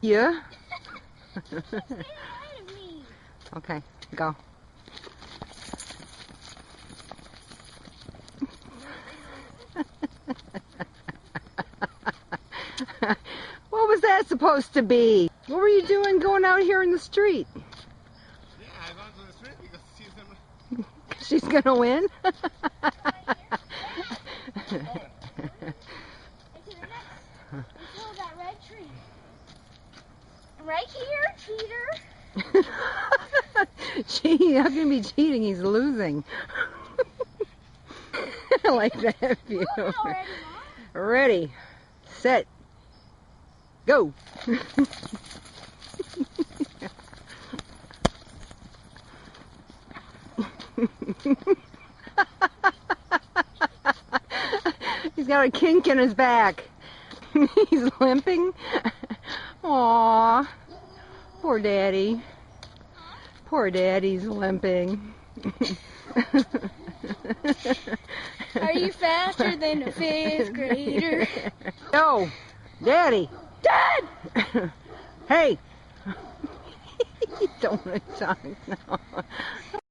Yeah. Stay ahead of me. Okay, go. What was that supposed to be? What were you doing going out here in the street? Yeah, I went to the street because she's in... She's gonna win? Until that red tree. Right here, cheater. Gee, how can he be cheating? He's losing. I like that view. Ready, set, go. He's got a kink in his back. He's limping. Aww. Poor daddy. Poor daddy's limping. Are you faster than a 5th grader? No, daddy. Dad! Hey. Don't talk now.